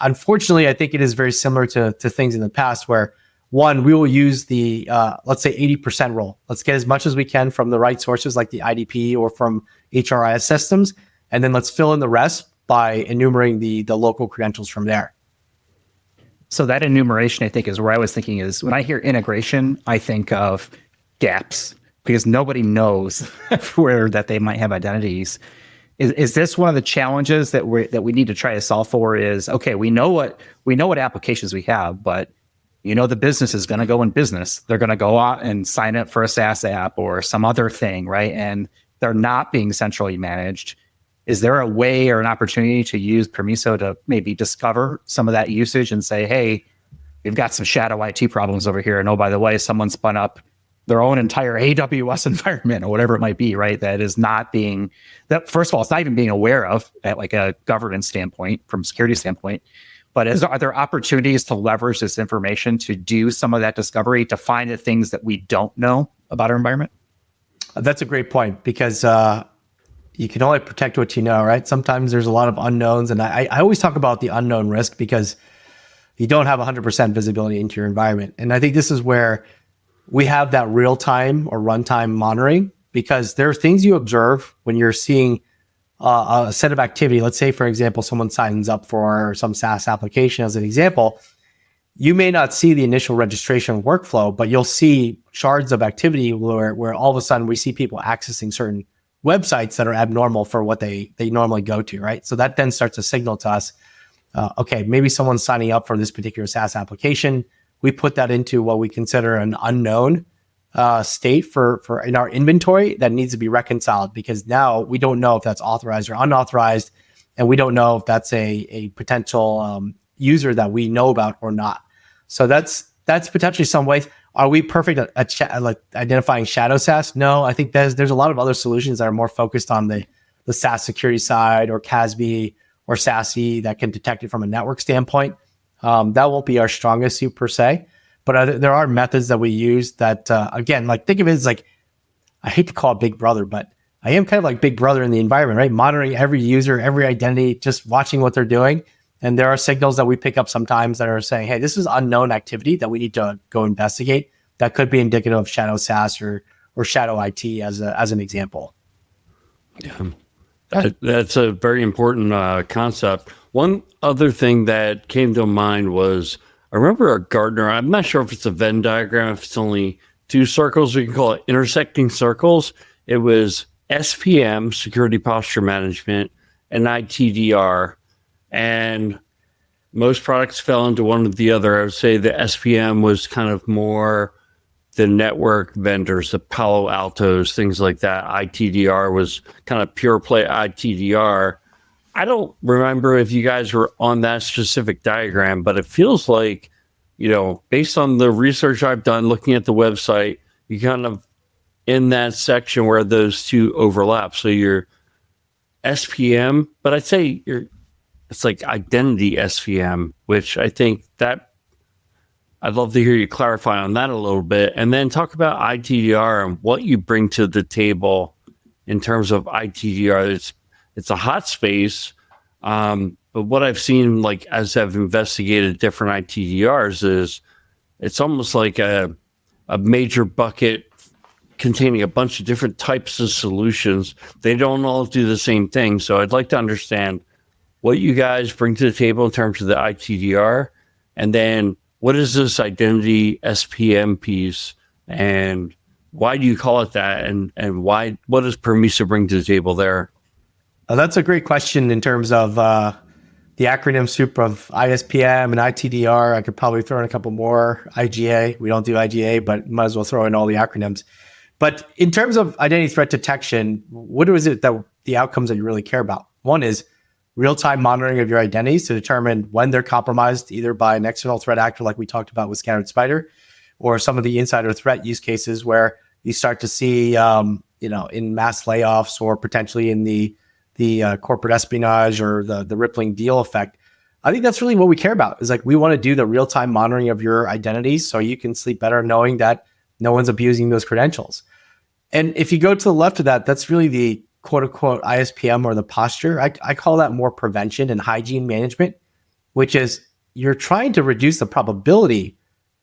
unfortunately, I think it is very similar to things in the past where, one, we will use the, let's say 80% rule. Let's get as much as we can from the right sources like the IDP or from HRIS systems. And then let's fill in the rest by enumerating the local credentials from there. So that enumeration, I think, is where I was thinking is when I hear integration, I think of gaps, because nobody knows where that they might have identities. Is this one of the challenges that we need to try to solve for? Is, okay, we know what applications we have, but the business is going to go in business. They're going to go out and sign up for a SaaS app or some other thing, right? And they're not being centrally managed. Is there a way or an opportunity to use Permiso to maybe discover some of that usage and say, hey, we've got some shadow IT problems over here. And oh, by the way, someone spun up their own entire AWS environment or whatever it might be, right? That is not being, that first of all, it's not even being aware of at like a governance standpoint, from a security standpoint. But are there opportunities to leverage this information to do some of that discovery, to find the things that we don't know about our environment? That's a great point, because you can only protect what you know, right? Sometimes there's a lot of unknowns. And I always talk about the unknown risk because you don't have 100% visibility into your environment. And I think this is where we have that real-time or runtime monitoring, because there are things you observe when you're seeing a set of activity. Let's say, for example, someone signs up for some SaaS application as an example. You may not see the initial registration workflow, but you'll see shards of activity where all of a sudden we see people accessing certain websites that are abnormal for what they normally go to, right? So that then starts to signal to us, okay, maybe someone's signing up for this particular SaaS application. We put that into what we consider an unknown state for in our inventory that needs to be reconciled, because now we don't know if that's authorized or unauthorized, and we don't know if that's a potential user that we know about or not. So that's potentially some ways. Are we perfect at like identifying shadow SaaS? No, I think there's a lot of other solutions that are more focused on the SaaS security side, or CASB or SASE, that can detect it from a network standpoint. That won't be our strongest suit per se, but there are methods that we use that, again, like think of it as like, I hate to call it Big Brother, but I am kind of like Big Brother in the environment, right? Monitoring every user, every identity, just watching what they're doing. And there are signals that we pick up sometimes that are saying, hey, this is unknown activity that we need to go investigate. That could be indicative of shadow SaaS or shadow IT as an example. Yeah, that's a very important concept. One other thing that came to mind was, I remember a Gartner, I'm not sure if it's a Venn diagram, if it's only two circles, we can call it intersecting circles. It was SPM, Security Posture Management, and ITDR. And most products fell into one or the other. I would say the SPM was kind of more the network vendors, the Palo Altos, things like that. ITDR was kind of pure play ITDR. I don't remember if you guys were on that specific diagram, but it feels like, based on the research I've done looking at the website, you kind of in that section where those two overlap. So you're SPM, but I'd say it's like identity SPM, which I think that I'd love to hear you clarify on that a little bit, and then talk about ITDR and what you bring to the table in terms of ITDR. It's a hot space, but what I've seen, like as I've investigated different ITDRs, is it's almost like a major bucket containing a bunch of different types of solutions. They don't all do the same thing. So I'd like to understand what you guys bring to the table in terms of the ITDR, and then what is this identity SPM piece, and why do you call it that, and what does Permiso bring to the table there? That's a great question in terms of the acronym soup of ISPM and ITDR. I could probably throw in a couple more. IGA, we don't do IGA, but might as well throw in all the acronyms. But in terms of identity threat detection, what is it that the outcomes that you really care about? One is real-time monitoring of your identities to determine when they're compromised, either by an external threat actor like we talked about with Scattered Spider, or some of the insider threat use cases where you start to see, in mass layoffs, or potentially in the corporate espionage or the rippling deal effect. I think that's really what we care about, is like we want to do the real-time monitoring of your identities so you can sleep better knowing that no one's abusing those credentials. And if you go to the left of that, that's really the quote unquote ISPM, or the posture. I call that more prevention and hygiene management, which is you're trying to reduce the probability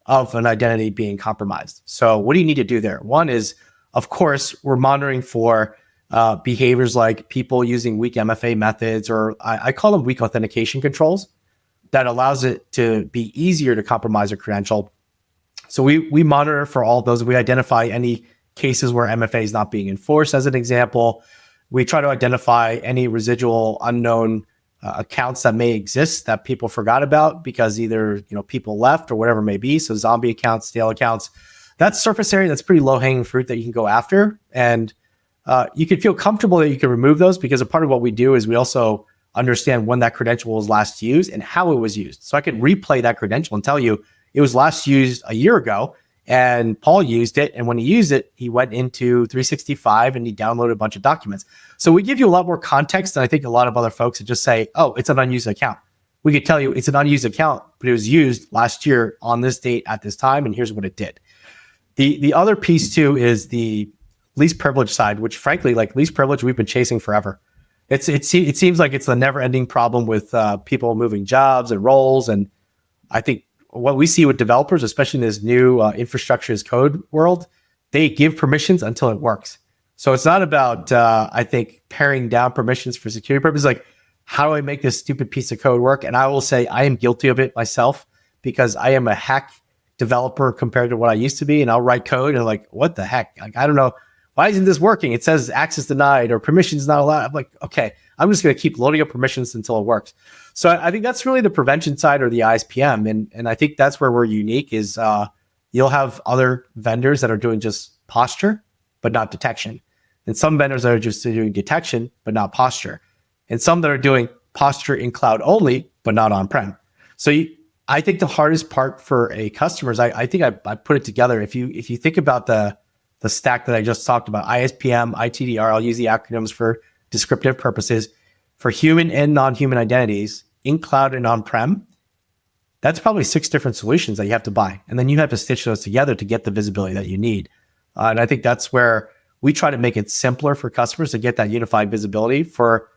of an identity being compromised. So what do you need to do there? One is, of course, we're monitoring for behaviors like people using weak MFA methods, or I call them weak authentication controls, that allows it to be easier to compromise a credential. So we monitor for all those. We identify any cases where MFA is not being enforced, as an example. We try to identify any residual unknown accounts that may exist that people forgot about because either people left or whatever it may be. So zombie accounts, stale accounts, that's surface area. That's pretty low hanging fruit that you can go after, and you can feel comfortable that you can remove those, because a part of what we do is we also understand when that credential was last used and how it was used. So I could replay that credential and tell you it was last used a year ago, and Paul used it. And when he used it, he went into 365 and he downloaded a bunch of documents. So we give you a lot more context than I think a lot of other folks that just say, oh, it's an unused account. We could tell you it's an unused account, but it was used last year on this date at this time, and here's what it did. The other piece too is the least privilege side, which frankly, like least privilege, we've been chasing forever. It seems like it's a never ending problem with people moving jobs and roles. And I think what we see with developers, especially in this new infrastructure as code world, they give permissions until it works. So it's not about, I think, paring down permissions for security purposes. Like, how do I make this stupid piece of code work? And I will say I am guilty of it myself, because I am a hack developer compared to what I used to be. And I'll write code and like, what the heck? Like, I don't know why isn't this working? It says access denied or permissions not allowed. I'm like, okay, I'm just going to keep loading up permissions until it works. So I think that's really the prevention side or the ISPM. And I think that's where we're unique is you'll have other vendors that are doing just posture, but not detection. And some vendors that are just doing detection, but not posture. And some that are doing posture in cloud only, but not on-prem. So I think the hardest part for a customer is I think I put it together. If you think about the stack that I just talked about, ISPM, ITDR, I'll use the acronyms for descriptive purposes, for human and non-human identities in cloud and on-prem, that's probably 6 different solutions that you have to buy. And then you have to stitch those together to get the visibility that you need. And I think that's where we try to make it simpler for customers to get that unified visibility for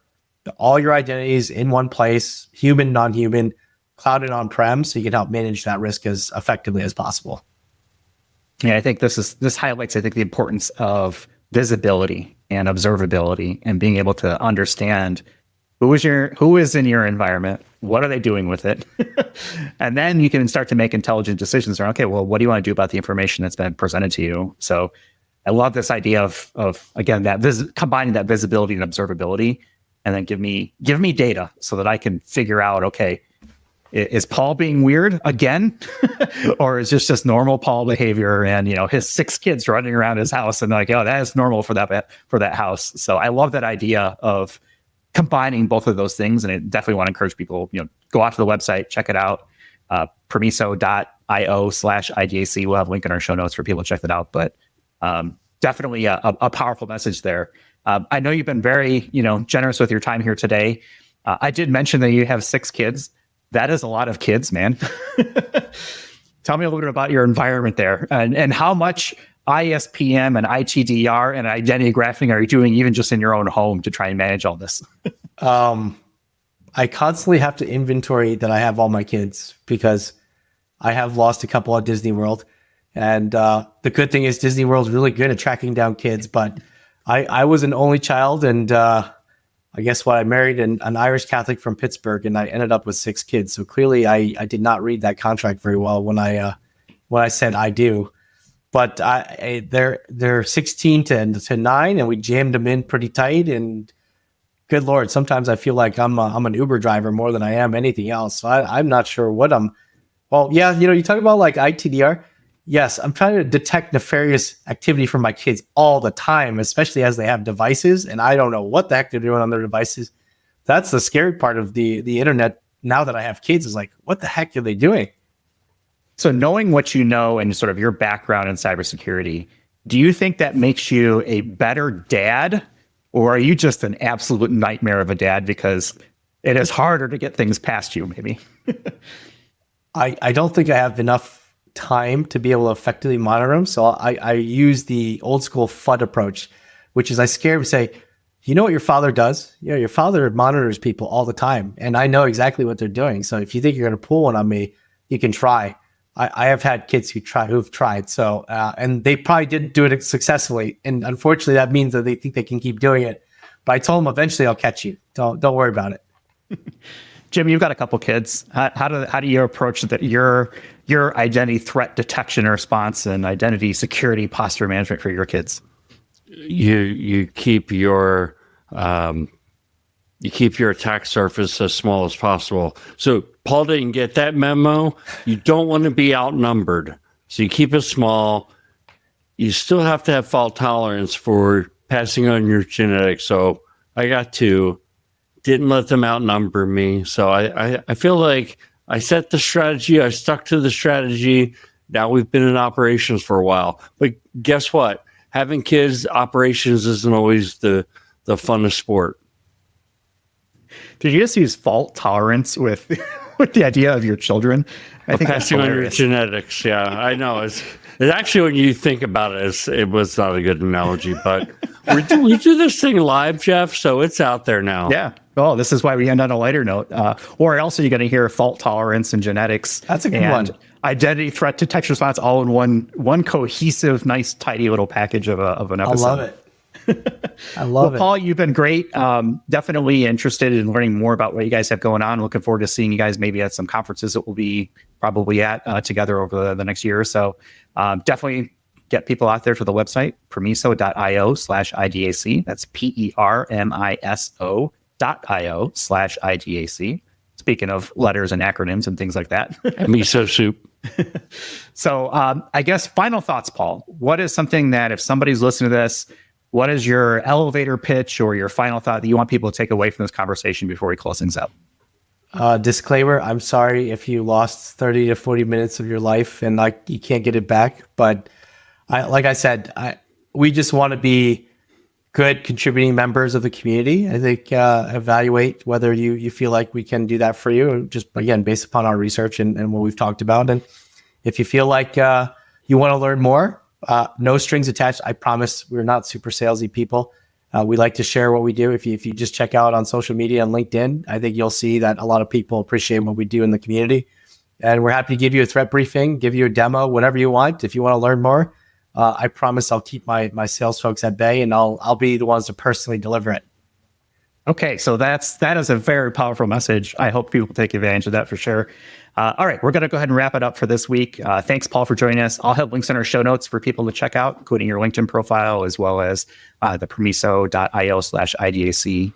all your identities in one place, human, non-human, cloud and on-prem, so you can help manage that risk as effectively as possible. Yeah, I think this highlights, I think, the importance of visibility and observability and being able to understand who is in your environment, what are they doing with it, and then you can start to make intelligent decisions around, okay, well, what do you want to do about the information that's been presented to you? So I love this idea of again, combining that visibility and observability, and then give me data so that I can figure out, okay, is Paul being weird again? Or is this just normal Paul behavior? And, his 6 kids running around his house and like, oh, that is normal for that house. So I love that idea of combining both of those things. And I definitely want to encourage people, go out to the website, check it out. Permiso.io/IDAC. We'll have a link in our show notes for people to check that out. But definitely a powerful message there. I know you've been very, generous with your time here today. I did mention that you have 6 kids. That is a lot of kids, man. Tell me a little bit about your environment there and how much ISPM and ITDR and identity graphing are you doing even just in your own home to try and manage all this? I constantly have to inventory that I have all my kids because I have lost a couple at Disney World. And the good thing is Disney World's really good at tracking down kids, but I was an only child, and I guess I married an Irish Catholic from Pittsburgh, and I ended up with 6 kids. So clearly I did not read that contract very well when I said I do. But they're 16 to 9, and we jammed them in pretty tight. And good Lord, sometimes I feel like I'm an Uber driver more than I am anything else. So I'm not sure what I'm. Well, yeah, you talk about like ITDR. Yes, I'm trying to detect nefarious activity from my kids all the time, especially as they have devices, and I don't know what the heck they're doing on their devices. That's the scary part of the internet now that I have kids, is like, what the heck are they doing? So knowing what you know and sort of your background in cybersecurity, do you think that makes you a better dad, or are you just an absolute nightmare of a dad because it is harder to get things past you, maybe? I don't think I have enough time to be able to effectively monitor them. So I use the old school FUD approach, which is I scare them, say, you know what your father does? Your father monitors people all the time, and I know exactly what they're doing. So if you think you're going to pull one on me, you can try. I have had kids who've tried. So, and they probably didn't do it successfully. And unfortunately, that means that they think they can keep doing it. But I told them eventually I'll catch you. Don't worry about it. Jim, you've got a couple kids. How do you approach your identity threat detection and response and identity security posture management for your kids? You keep your attack surface as small as possible. So Paul didn't get that memo. You don't want to be outnumbered. So you keep it small. You still have to have fault tolerance for passing on your genetics. So I got 2. Didn't let them outnumber me. So I feel like I set the strategy. I stuck to the strategy. Now we've been in operations for a while. But guess what? Having kids, operations isn't always the funnest sport. Did you just use fault tolerance with the idea of your children? I think that's passing on your hilarious. genetics. Yeah, I know. It's actually, when you think about it, it was not a good analogy, but we do this thing live, Jeff, so it's out there now. Yeah. Oh, this is why we end on a lighter note. Or else you're going to hear fault tolerance and genetics. That's a good one. Identity threat detection response all in one cohesive, nice, tidy little package of an episode. I love it. I love it. Paul, you've been great. Definitely interested in learning more about what you guys have going on. Looking forward to seeing you guys maybe at some conferences that we'll be probably at together over the next year or so. Definitely get people out there to the website, permiso.io/IDAC. That's PERMISO.io/IDAC. Speaking of letters and acronyms and things like that. Miso soup. So I guess final thoughts, Paul. What is something that if somebody's listening to this, what is your elevator pitch or your final thought that you want people to take away from this conversation before we close things up? Disclaimer, I'm sorry if you lost 30 to 40 minutes of your life and you can't get it back. But we just want to be good contributing members of the community. I think evaluate whether you feel like we can do that for you, just again, based upon our research and what we've talked about. And if you feel like you want to learn more, no strings attached. I promise we're not super salesy people. We like to share what we do. If you just check out on social media and LinkedIn, I think you'll see that a lot of people appreciate what we do in the community. And we're happy to give you a threat briefing, give you a demo, whatever you want. If you want to learn more, I promise I'll keep my sales folks at bay, and I'll be the ones to personally deliver it. Okay, so that is a very powerful message. I hope people take advantage of that for sure. All right, we're going to go ahead and wrap it up for this week. Thanks, Paul, for joining us. I'll have links in our show notes for people to check out, including your LinkedIn profile, as well as the permiso.io/IDAC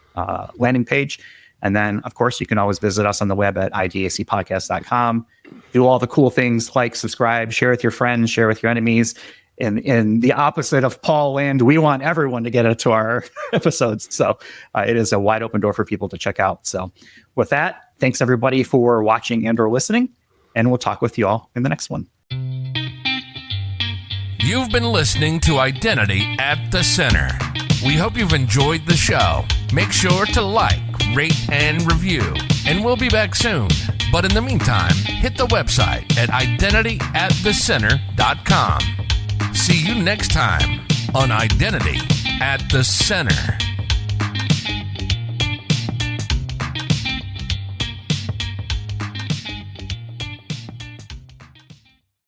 landing page. And then, of course, you can always visit us on the web at idacpodcast.com. Do all the cool things like subscribe, share with your friends, share with your enemies. In the opposite of Paul land, we want everyone to get into our episodes. So it is a wide open door for people to check out. So with that, thanks everybody for watching and or listening, and we'll talk with you all in the next one. You've been listening to Identity at the Center. We hope you've enjoyed the show. Make sure to like, rate, and review. And we'll be back soon. But in the meantime, hit the website at identityatthecenter.com. See you next time on Identity at the Center.